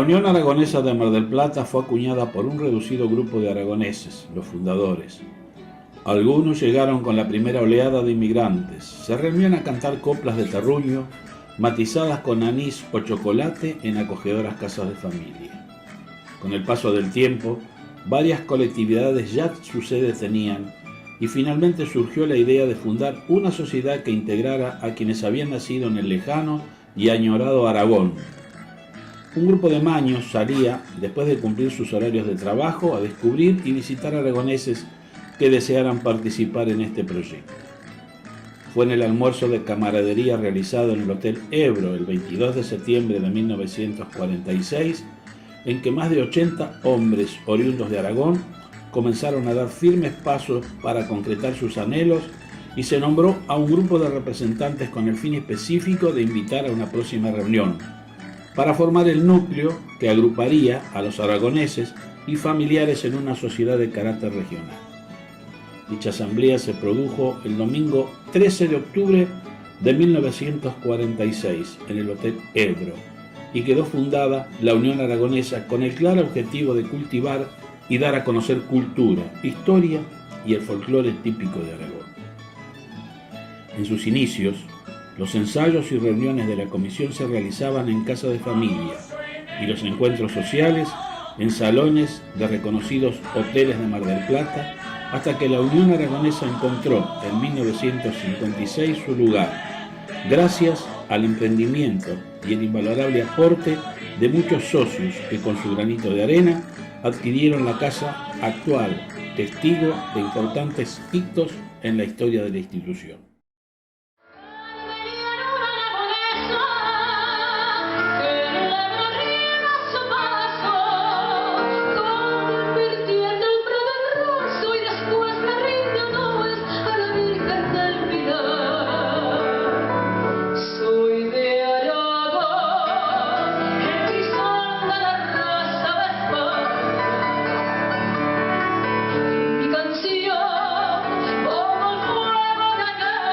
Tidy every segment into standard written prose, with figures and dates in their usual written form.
Unión Aragonesa de Mar del Plata fue acuñada por un reducido grupo de aragoneses, los fundadores. Algunos llegaron con la primera oleada de inmigrantes. Se reunían a cantar coplas de terruño, matizadas con anís o chocolate en acogedoras casas de familia. Con el paso del tiempo, varias colectividades ya su sede tenían y finalmente surgió la idea de fundar una sociedad que integrara a quienes habían nacido en el lejano y añorado Aragón. Un grupo de maños salía, después de cumplir sus horarios de trabajo, a descubrir y visitar aragoneses que desearan participar en este proyecto. Fue en el almuerzo de camaradería realizado en el Hotel Ebro el 22 de septiembre de 1946 en que más de 80 hombres oriundos de Aragón comenzaron a dar firmes pasos para concretar sus anhelos y se nombró a un grupo de representantes con el fin específico de invitar a una próxima reunión, para formar el núcleo que agruparía a los aragoneses y familiares en una sociedad de carácter regional. Dicha asamblea se produjo el domingo 13 de octubre de 1946 en el Hotel Ebro y quedó fundada la Unión Aragonesa con el claro objetivo de cultivar y dar a conocer cultura, historia y el folclore típico de Aragón. En sus inicios, los ensayos y reuniones de la comisión se realizaban en casa de familia y los encuentros sociales en salones de reconocidos hoteles de Mar del Plata, hasta que la Unión Aragonesa encontró en 1956 su lugar, gracias al emprendimiento y el invalorable aporte de muchos socios que con su granito de arena adquirieron la casa actual, testigo de importantes hitos en la historia de la institución. Como el fuego de aquel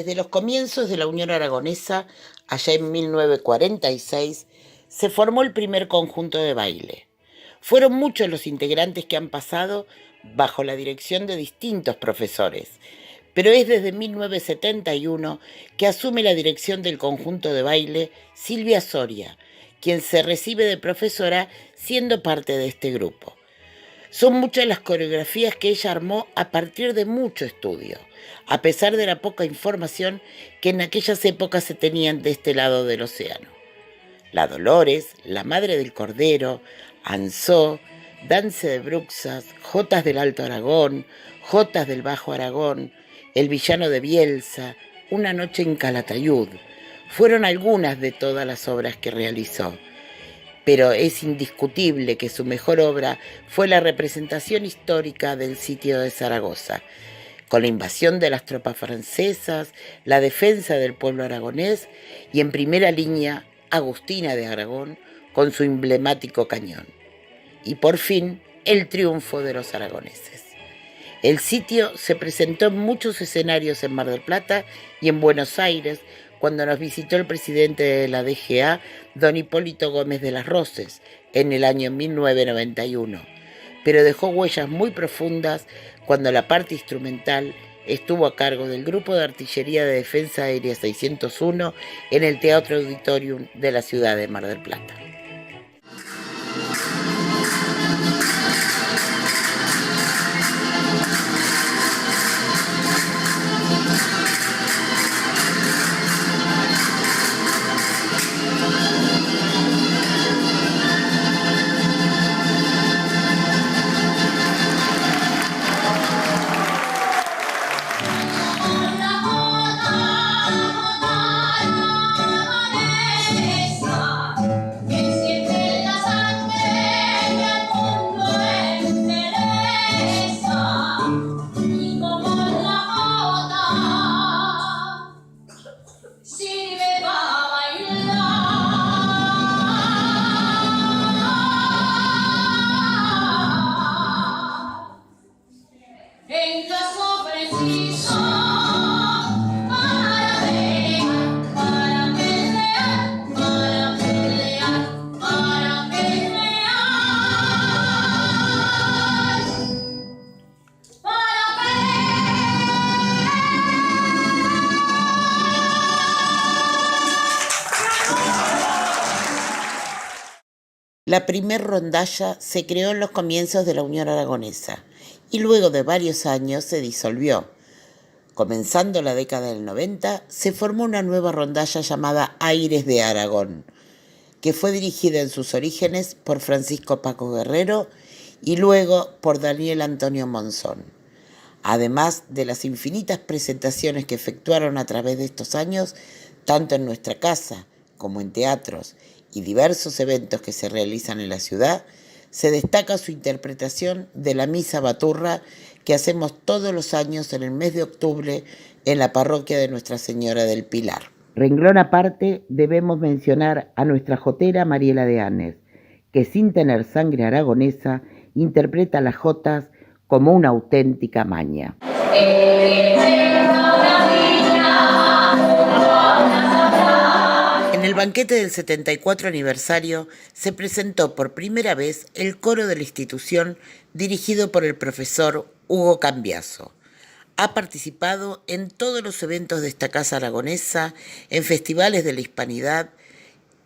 Desde los comienzos de la Unión Aragonesa, allá en 1946, se formó el primer conjunto de baile. Fueron muchos los integrantes que han pasado bajo la dirección de distintos profesores, pero es desde 1971 que asume la dirección del conjunto de baile Silvia Soria, quien se recibe de profesora siendo parte de este grupo. Son muchas las coreografías que ella armó a partir de mucho estudio, a pesar de la poca información que en aquellas épocas se tenían de este lado del océano. La Dolores, la Madre del Cordero, Ansó, Dance de Bruxas, Jotas del Alto Aragón, Jotas del Bajo Aragón, El Villano de Bielsa, Una Noche en Calatayud, fueron algunas de todas las obras que realizó. Pero es indiscutible que su mejor obra fue la representación histórica del sitio de Zaragoza, con la invasión de las tropas francesas, la defensa del pueblo aragonés y en primera línea Agustina de Aragón con su emblemático cañón. Y por fin, el triunfo de los aragoneses. El sitio se presentó en muchos escenarios en Mar del Plata y en Buenos Aires, cuando nos visitó el presidente de la DGA, don Hipólito Gómez de las Roses, en el año 1991, pero dejó huellas muy profundas cuando la parte instrumental estuvo a cargo del Grupo de Artillería de Defensa Aérea 601 en el Teatro Auditorium de la ciudad de Mar del Plata. La primer rondalla se creó en los comienzos de la Unión Aragonesa y luego de varios años se disolvió. Comenzando la década del 90, se formó una nueva rondalla llamada Aires de Aragón, que fue dirigida en sus orígenes por Francisco Paco Guerrero y luego por Daniel Antonio Monzón. Además de las infinitas presentaciones que efectuaron a través de estos años, tanto en nuestra casa como en teatros y diversos eventos que se realizan en la ciudad, se destaca su interpretación de la Misa Baturra que hacemos todos los años en el mes de octubre en la parroquia de Nuestra Señora del Pilar. Renglón aparte, debemos mencionar a nuestra jotera Mariela de Anes, que sin tener sangre aragonesa, interpreta las jotas como una auténtica maña. En el banquete del 74 aniversario se presentó por primera vez el coro de la institución dirigido por el profesor Hugo Cambiaso. Ha participado en todos los eventos de esta casa aragonesa, en festivales de la Hispanidad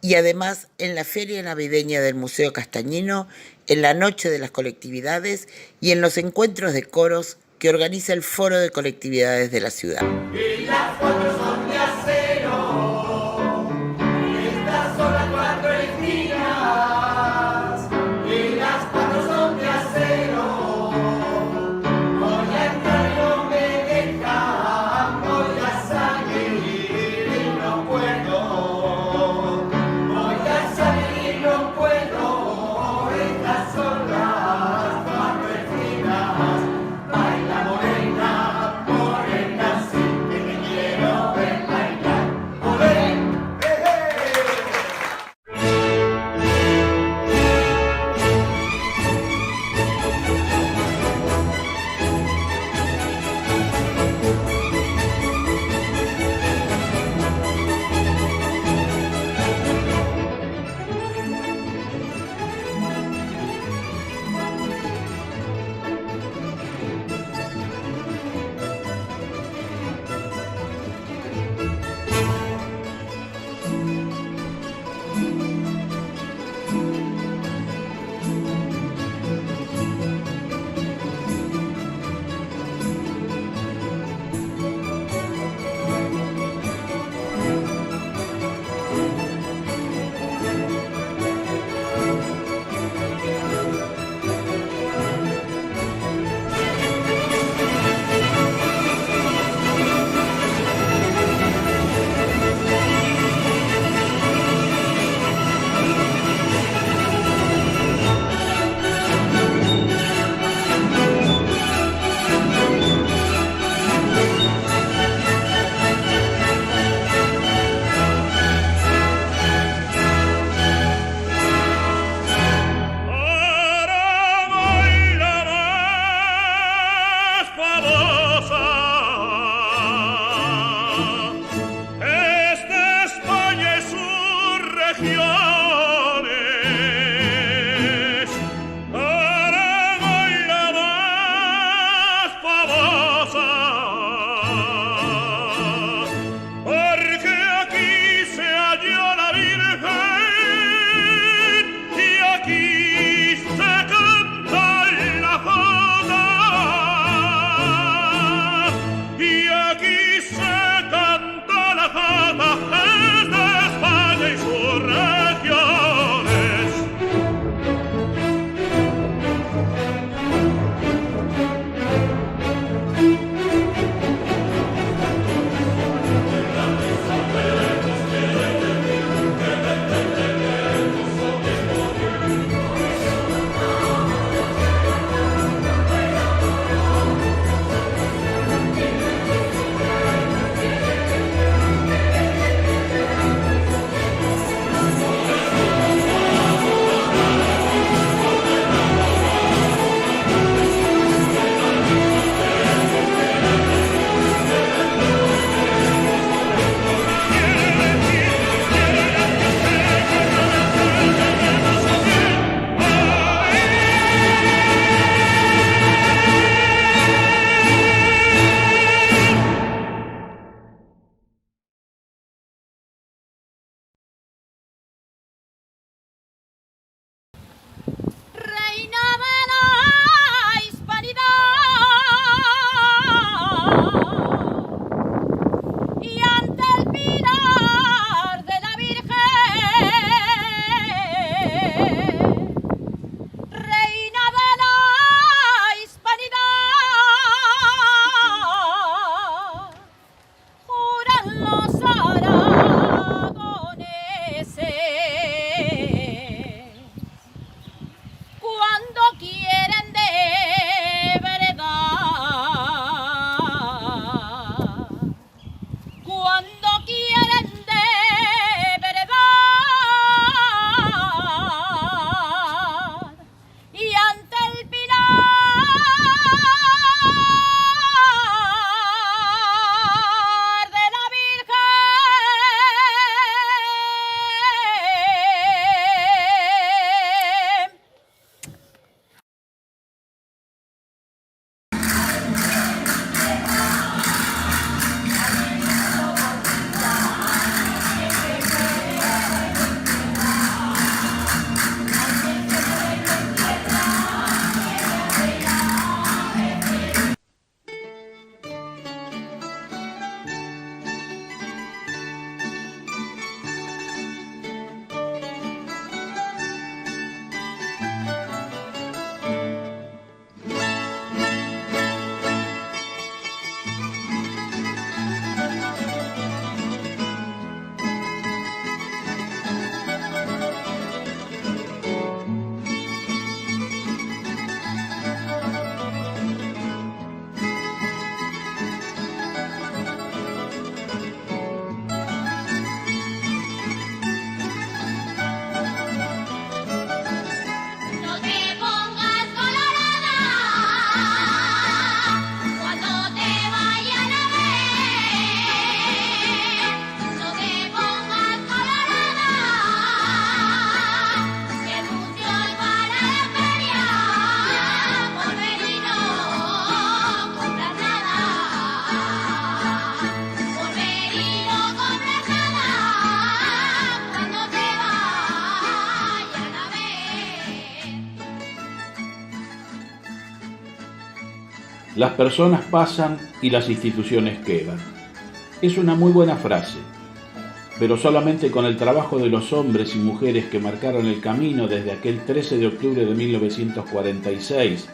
y además en la feria navideña del Museo Castañino, en la Noche de las Colectividades y en los encuentros de coros que organiza el Foro de Colectividades de la ciudad. Y las cuatro son de acero, estas son las cuatro esquinas, y las cuatro son de acero. Voy a entrar y no me dejan, voy a salir y no puedo. Voy a salir y no puedo, estas son las cuatro esquinas. Baila morena, morena, sí que te quiero ver. las personas pasan y las instituciones quedan. Es una muy buena frase, pero solamente con el trabajo de los hombres y mujeres que marcaron el camino desde aquel 13 de octubre de 1946,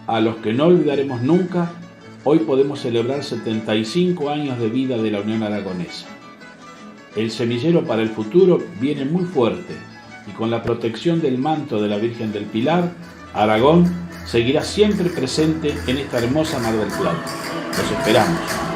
a los que no olvidaremos nunca, hoy podemos celebrar 75 años de vida de la Unión Aragonesa. El semillero para el futuro viene muy fuerte y con la protección del manto de la Virgen del Pilar, Aragón seguirá siempre presente en esta hermosa Mar del Plata. Los esperamos.